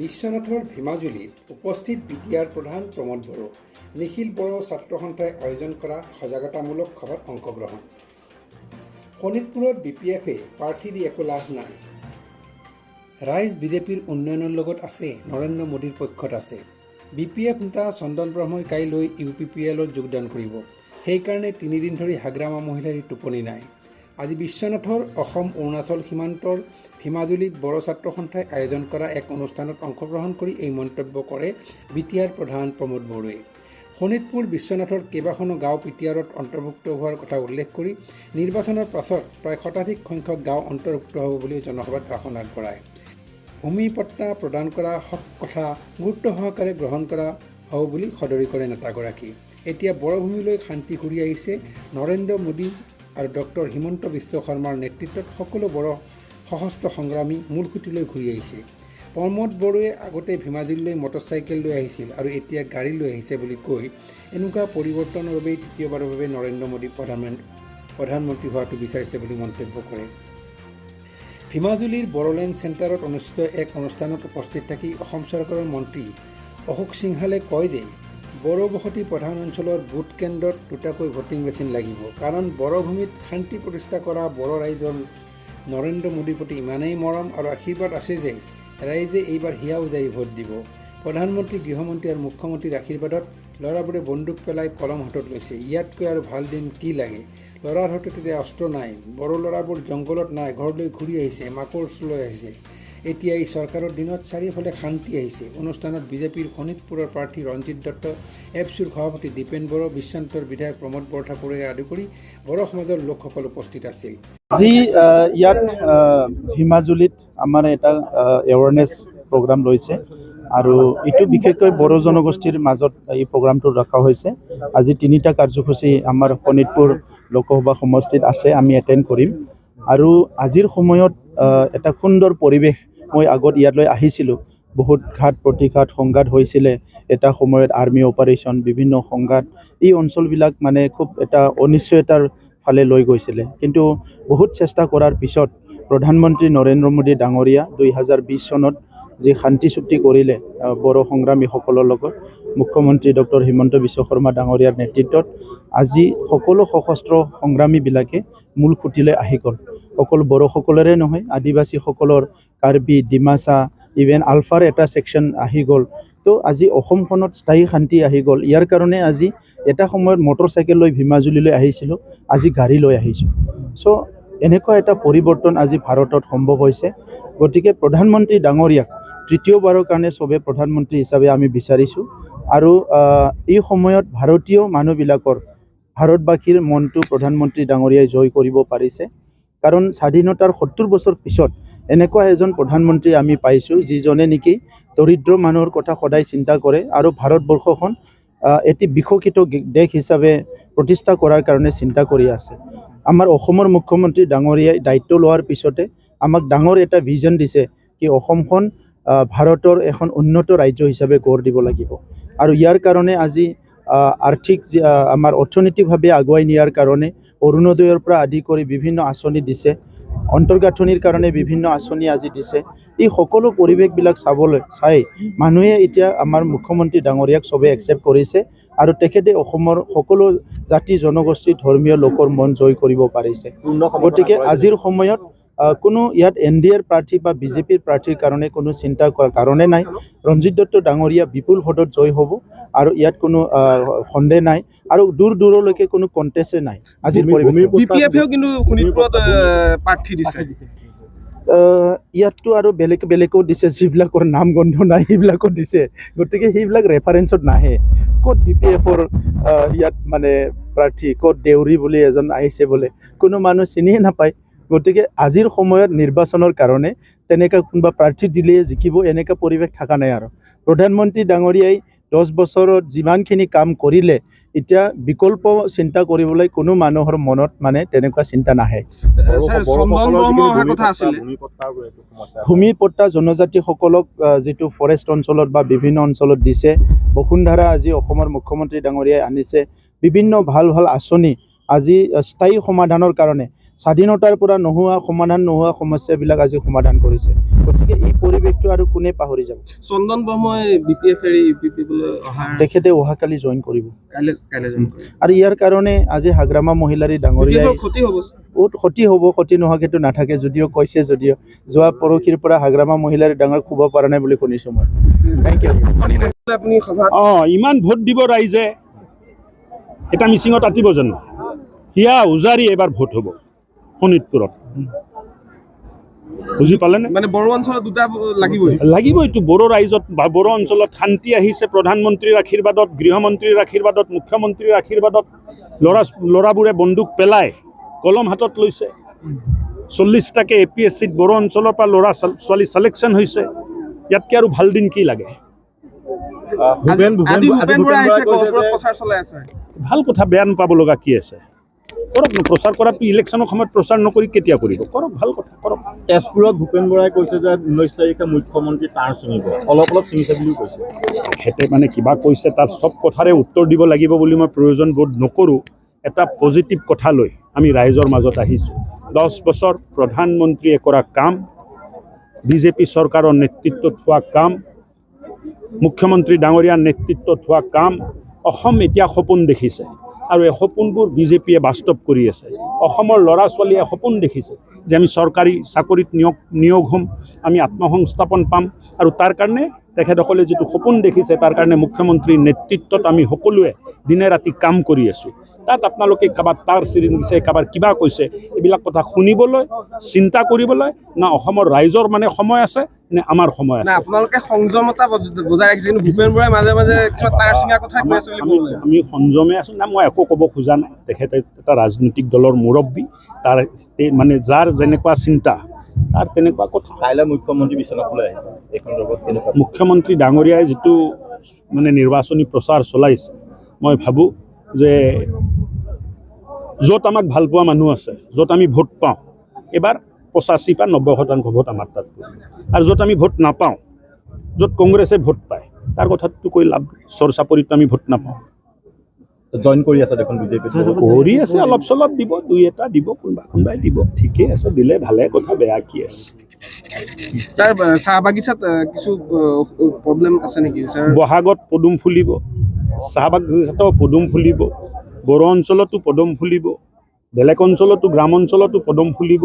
বিশ্বনাথৰ ভীমাজুলিত উপস্থিত বিটিআৰ প্ৰধান প্ৰমোদ বড়ো, নিখিল বড়ো ছাত্ৰ সন্থাই আয়োজন কৰা সজাগতামূলক সভাত অংশগ্ৰহণ। শোণিতপুৰত BPF-এ প্ৰাৰ্থী দি একো লাভ নাই। ৰাইজ বিজেপিৰ উন্নয়নৰ লগত আছে, নৰেন্দ্ৰ মোদীৰ পক্ষত আছে। BPF নেতা চন্দন ব্ৰহ্মই কাইলৈ UPPL-ত যোগদান কৰিব। সেইকাৰণে 3 দিন ধৰি হাগ্ৰামা মহিলাৰ টোপনি নাই। আজি বিশ্বনাথৰ অসম অৰুণাচল সীমান্তৰ ভীমাজুলিত বড়ো ছাত্ৰ সন্থাই আয়োজন কৰা এক অনুষ্ঠানত অংশগ্ৰহণ কৰি এই মন্তব্য কৰে বিটিআৰ প্ৰধান প্ৰমোদ বড়োৱে। শোণিতপুৰ বিশ্বনাথৰ কেইবাখনো গাঁও BTR-ত অন্তৰ্ভুক্ত হোৱাৰ কথা উল্লেখ কৰি নিৰ্বাচনৰ পাছত প্ৰায় শতাধিক সংখ্যক গাঁও অন্তৰ্ভুক্ত হ'ব বুলি জনসভাত ভাষণ আগবঢ়ায়। ভূমি পট্টা প্ৰদান কৰা কথা গুৰুত্ব সহকাৰে গ্ৰহণ কৰা হ'ব বুলি সদৰি কৰে নেতাগৰাকী। এতিয়া বৰভূমিলৈ শান্তি ঘূৰি আহিছে। নৰেন্দ্ৰ মোদী আৰু ডক্টৰ হিমন্ত বিশ্ব শৰ্মাৰ নেতৃত্বত সকলো বড়ো সশস্ত্ৰ সংগ্ৰামী মূলসুঁতিলৈ ঘূৰি আহিছে। প্ৰমোদ বড়োৱে আগতে ভীমাজুলিলৈ মটৰচাইকেল লৈ আহিছিল আৰু এতিয়া গাড়ী লৈ আহিছে বুলি কৈ এনেকুৱা পৰিৱৰ্তনৰ বাবেই তৃতীয়বাৰৰ বাবে নৰেন্দ্ৰ মোদী প্ৰধানমন্ত্ৰী হোৱাটো বিচাৰিছে বুলি মন্তব্য কৰে। ভীমাজুলিৰ বড়োলেণ্ড চেণ্টাৰত অনুষ্ঠিত এক অনুষ্ঠানত উপস্থিত থাকি অসম চৰকাৰৰ মন্ত্ৰী অশোক সিংহালে কয় যে বড়ো বসতি প্ৰধান অঞ্চলৰ ভোট কেন্দ্ৰত 2টাকৈ ভোটিং মেচিন লাগিব। কাৰণ বড়োভূমিত শান্তি প্ৰতিষ্ঠা কৰা বড়ো ৰাইজৰ নৰেন্দ্ৰ মোদীৰ প্ৰতি ইমানেই মৰম আৰু আশীৰ্বাদ আছে যে ৰাইজে এইবাৰ হিয়া উজাৰি ভোট দিব। প্ৰধানমন্ত্ৰী, গৃহমন্ত্ৰী আৰু মুখ্যমন্ত্ৰীৰ আশীৰ্বাদত ল'ৰাবোৰে বন্দুক পেলাই কলম হাতত লৈছে। ইয়াতকৈ আৰু ভাল দিন কি লাগে? ল'ৰাৰ হাতত এতিয়া অস্ত্ৰ নাই। বড়ো ল'ৰাবোৰ জংঘলত নাই, ঘৰলৈ ঘূৰি আহিছে, মাকৰ লৈ আহিছে। এতিয়া এই চৰকাৰৰ দিনত চাৰিওফালে শান্তি আহিছে। অনুষ্ঠানত বিজেপিৰ শোণিতপুৰৰ প্ৰাৰ্থী ৰঞ্জিত দত্ত, এপচুৰ সভাপতি দীপেন বড়ো, বিশ্বনাথৰ বিধায়ক প্ৰমোদ বৰঠাকুৰে আদি কৰি বড়ো সমাজৰ লোকসকল উপস্থিত আছিল। আজি ইয়াত ভীমাজুলিত আমাৰ এটা এৱাৰনেছ প্ৰগ্ৰাম লৈছে আৰু এইটো বিশেষকৈ বড়ো জনগোষ্ঠীৰ মাজত এই প্ৰগ্ৰামটো ৰখা হৈছে। আজি 3টা কাৰ্যসূচী আমাৰ শোণিতপুৰ লোকসভা সমষ্টিত আছে, আমি এটেণ্ড কৰিম। আৰু আজিৰ সময়ত এটা সুন্দৰ পৰিৱেশ, মই আগত ইয়ালৈ আহিছিলোঁ, বহুত ঘাত প্ৰতিঘাত সংঘাত হৈছিলে এটা সময়ত, আৰ্মি অপাৰেশ্যন, বিভিন্ন সংঘাত, এই অঞ্চলবিলাক মানে খুব এটা অনিশ্চয়তাৰ ফালে লৈ গৈছিলে। কিন্তু বহুত চেষ্টা কৰাৰ পিছত প্ৰধানমন্ত্ৰী নৰেন্দ্ৰ মোদী ডাঙৰীয়া 2020 চনত যি শান্তি চুক্তি কৰিলে বড়ো সংগ্ৰামীসকলৰ লগত, মুখ্যমন্ত্ৰী ডক্টৰ হিমন্ত বিশ্ব শৰ্মা ডাঙৰীয়াৰ নেতৃত্বত আজি সকলো সশস্ত্ৰ সংগ্ৰামীবিলাকে মূল খুঁটিলৈ আহি গ'ল। অকল বড়োসকলৰে নহয়, আদিবাসীসকলৰ, কাৰ্বি, ডিমাচা, ইভেন আলফাৰ এটা ছেকশ্যন আহি গ'ল। তো আজি অসমখনত স্থায়ী শান্তি আহি গ'ল। ইয়াৰ কাৰণে আজি এটা সময়ত মটৰচাইকেল লৈ ভীমাজুলিলৈ আহিছিলোঁ, আজি গাড়ী লৈ আহিছোঁ। চ' এনেকুৱা এটা পৰিৱৰ্তন আজি ভাৰতত সম্ভৱ হৈছে। গতিকে প্ৰধানমন্ত্ৰী ডাঙৰীয়াক তৃতীয়বাৰৰ কাৰণে চবে প্ৰধানমন্ত্ৰী হিচাপে আমি বিচাৰিছোঁ। আৰু এই সময়ত ভাৰতীয় মানুহবিলাকৰ, ভাৰতবাসীৰ মনটো প্ৰধানমন্ত্ৰী ডাঙৰীয়াই জয় কৰিব পাৰিছে। কাৰণ স্বাধীনতাৰ 70 বছৰ পিছত এনেকুৱা এজন প্ৰধানমন্ত্ৰী আমি পাইছোঁ, যিজনে নেকি দৰিদ্ৰ মানুহৰ কথা সদায় চিন্তা কৰে আৰু ভাৰতবৰ্ষখন এটি বিকশিত দেশ হিচাপে প্ৰতিষ্ঠা কৰাৰ কাৰণে চিন্তা কৰি আছে। আমাৰ অসমৰ মুখ্যমন্ত্ৰী ডাঙৰীয়াই দায়িত্ব লোৱাৰ পিছতে আমাক ডাঙৰ এটা ভিজন দিছে কি অসমখন ভাৰতৰ এখন উন্নত ৰাজ্য হিচাপে গঢ় দিব লাগিব। আৰু ইয়াৰ কাৰণে আজি আৰ্থিক আমাৰ অৰ্থনৈতিকভাৱে আগুৱাই নিয়াৰ কাৰণে অৰুণোদয়ৰ পৰা আদি কৰি বিভিন্ন আঁচনি দিছে, অন্তৰ্গাঁথনিৰ কাৰণে বিভিন্ন আঁচনি আজি দিছে। এই সকলো পৰিৱেশবিলাক চাই মানুহে এতিয়া আমাৰ মুখ্যমন্ত্ৰী ডাঙৰীয়াক চবে একচেপ্ট কৰিছে আৰু তেখেতে অসমৰ সকলো জাতি জনগোষ্ঠী ধৰ্মীয় লোকৰ মন জয় কৰিব পাৰিছে। গতিকে আজিৰ সময়ত কোনো ইয়াত NDAৰ প্ৰাৰ্থী বা বিজেপিৰ প্ৰাৰ্থীৰ কাৰণে কোনো চিন্তা কৰাৰ কাৰণে নাই। ৰঞ্জিত দত্ত ডাঙৰীয়া বিপুল ভোটত জয় হ'ব আৰু ইয়াত কোনো সন্দেহ নাই আৰু দূৰ দূৰলৈকে কোনো কণ্টেষ্টে নাই। আজিৰ BPF-এও কিন্তু শোণিতপুৰত প্ৰাৰ্থী দিছে। ইয়াততো আৰু বেলেগো দিছে, যিবিলাকৰ নাম গন্ধ নাই সেইবিলাকো দিছে। গতিকে সেইবিলাক ৰেফাৰেঞ্চত নাহে। ক'ত BPF-ৰ ইয়াত মানে প্ৰাৰ্থী, ক'ত দেউৰী বুলি এজন আহিছে বোলে, কোনো মানুহ চিনিয়ে নাপায়। গতিকে আজিৰ সময়ত নিৰ্বাচনৰ কাৰণে তেনেকৈ কোনোবা প্ৰাৰ্থী দিলেই জিকিব এনেকুৱা পৰিৱেশ থকা নাই। আৰু প্ৰধানমন্ত্ৰী ডাঙৰীয়াই 10 বছৰত যিমানখিনি কাম কৰিলে, এতিয়া বিকল্প চিন্তা কৰিবলৈ কোনো মানুহৰ মনত মানে তেনেকুৱা চিন্তা নাহে। ভূমি পট্টা জনজাতিসকলক যিটো ফৰেষ্ট অঞ্চলত বা বিভিন্ন অঞ্চলত দিছে, বসুন্ধৰা আজি অসমৰ মুখ্যমন্ত্ৰী ডাঙৰীয়াই আনিছে, বিভিন্ন ভাল ভাল আঁচনি আজি স্থায়ী সমাধানৰ কাৰণে স্বাধীনতাৰ পৰা সমাধান নোহোৱা সমস্যাবিলাক আজি সমাধান কৰিছে। গতিকে এই পৰিৱেশটো আৰু কোনে পাহৰি যাব। চন্দন ব্ৰহ্মই BPF এৰি UPP লৈ অহাৰ তেখেতে অহাকালি জইন কৰিব কাইলৈ জইন কৰিব। আৰু ইয়াৰ কাৰণে আজি হাগ্ৰামা মহিলাৰী ডাঙৰীয়াই BPF ৰ ক্ষতি হ'ব। বহুত ক্ষতি হ'ব, ক্ষতি নোহোৱাকেতো নাথাকে। যদিও কৈছে, যদিও যোৱা পৰহিৰ পৰা হাগ্ৰামা মহিলাৰী ডাঙৰ শুব পৰা নাই বুলি শুনিছোঁ মই। Thank you. আপুনি সভাত ইমান ভোট দিব ৰাইজে, এটা মিচিঙত আতিব জানো? হিয়া উজাৰি এবাৰ ভোট হ'ব শোণিতপুৰত, বুজি পালেনে? মানে বড়ো অঞ্চলত দুটা লাগিবই। লাগিবইতো। বড়ো ৰাইজত বা বড়ো অঞ্চলত শান্তি আহিছে প্ৰধানমন্ত্ৰীৰ আশীৰ্বাদত, গৃহমন্ত্ৰীৰ আশীৰ্বাদত, মুখ্যমন্ত্ৰীৰ আশীৰ্বাদত। ল'ৰাবোৰে বন্দুক পেলাই কলম হাতত লৈছে। 40টাকে APSCত বড়ো অঞ্চলৰ পৰা ল'ৰা ছোৱালী চিলেকশ্যন হৈছে। ইয়াতকৈ আৰু ভাল দিন কি লাগে? আজি ভূপেন বৰা আহিছে, গহপুৰত প্ৰচাৰ চলাই আছে। ভাল কথা, বেয়া নাপাব লগা কি আছে? কৰক ন, প্ৰচাৰ কৰাটো ইলেকশ্যনৰ সময়ত প্ৰচাৰ নকৰি কেতিয়া কৰিব? কৰক, ভাল কথা, কৰক। তেজপুৰত ভূপেন বৰাই কৈছে যে 19 তাৰিখে মুখ্যমন্ত্ৰী তাঁৰ ছিঙিব, অলপ ছিঙিছে বুলিও কৈছে। তেখেতে মানে কিবা কৈছে, তাত চব কথাৰে উত্তৰ দিব লাগিব বুলি মই প্ৰয়োজন বোধ নকৰোঁ। এটা পজিটিভ কথা লৈ আমি ৰাইজৰ মাজত আহিছোঁ। 10 বছৰ প্ৰধানমন্ত্ৰীয়ে কৰা কাম, BJP চৰকাৰৰ নেতৃত্বত হোৱা কাম, মুখ্যমন্ত্ৰী ডাঙৰীয়াৰ নেতৃত্বত হোৱা কাম, অসম এতিয়া সপোন দেখিছে আৰু এই সপোনবোৰ BJPয়ে বাস্তৱ কৰি আছে। অসমৰ ল'ৰা ছোৱালীয়ে সপোন দেখিছে যে আমি চৰকাৰী চাকৰিত নিয়োগ হ'ম, আমি আত্মসংস্থাপন পাম, আৰু তাৰ কাৰণে তেখেতসকলে যিটো সপোন দেখিছে তাৰ কাৰণে মুখ্যমন্ত্ৰীৰ নেতৃত্বত আমি সকলোৱে দিনে ৰাতি কাম কৰি আছোঁ। তাত আপোনালোকে কাৰোবাৰ তাৰ ছিঙিছে, কাৰোবাৰ কিবা কৈছে, এইবিলাক কথা শুনিবলৈ, চিন্তা কৰিবলৈ না অসমৰ ৰাইজৰ মানে সময় আছে নে আমাৰ সময় আছে? আপোনালোকে সংযমতা বজাই ৰাখিছে, কিন্তু ভূপেন বৰাই মাজে মাজে কিবা তাঁৰ ছিঙা কথা কৈ আছে বুলি ক'লে। আমি সংযমে আছোঁ না, মই একো ক'ব খোজা নাই। তেখেতে এটা ৰাজনৈতিক দলৰ মুৰব্বী, তাৰ মানে যাৰ যেনেকুৱা চিন্তা তাৰ তেনেকুৱা কথা। কাইলৈ মুখ্যমন্ত্ৰী বিচনালৈ আহিব, এই সন্দৰ্ভত কেনেকুৱা? মুখ্যমন্ত্ৰী ডাঙৰীয়াই যিটো মানে নিৰ্বাচনী প্ৰচাৰ চলাইছে, মই ভাবোঁ যে য'ত আমাক ভাল পোৱা মানুহ আছে, য'ত আমি ভোট পাওঁ, এবাৰ 85 বা 90% ভোট আমাৰ তাত, আৰু য'ত আমি ভোট নাপাওঁ, য'ত কংগ্ৰেছে ভোট পায়, তাৰ কথাটো কৈ লাভ নাই। চৰচাপৰিত আমি ভোট নাপাওঁ। জইন কৰি আছে দেখোন BJP কৰি আছে, অলপ চলপ দিব, 2-এটা দিব, কোনোবাই দিব। ঠিকেই আছে, দিলে ভালে কথা, বেয়া কি আছে? ছাৰ, চাহ বাগিচাত কিছু প্ৰব্লেম আছে নেকি ছাৰ? বহাগত পদুম ফুলিব, চাহ বাগিচাতো পদুম ফুলিব, বড়ো অঞ্চলতো পদুম ফুলিব, বেলেগ অঞ্চলতো, গ্ৰাম অঞ্চলতো পদুম ফুলিব।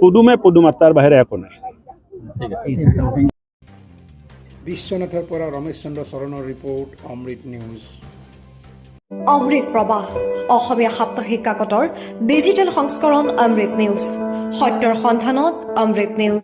পদুমে পদুম, তাৰ বাহিৰে একো নাই। বিশ্বনাথৰ পৰা ৰমেশ চন্দ্ৰ চৰণৰ ৰিপৰ্ট, অমৃত নিউজ। অমৃত প্ৰবাহ, অসমীয়া সাপ্তাহিক কাকতৰ ডিজিটেল সংস্কৰণ অমৃত নিউজ, সত্যৰ সন্ধানত অমৃত নিউজ।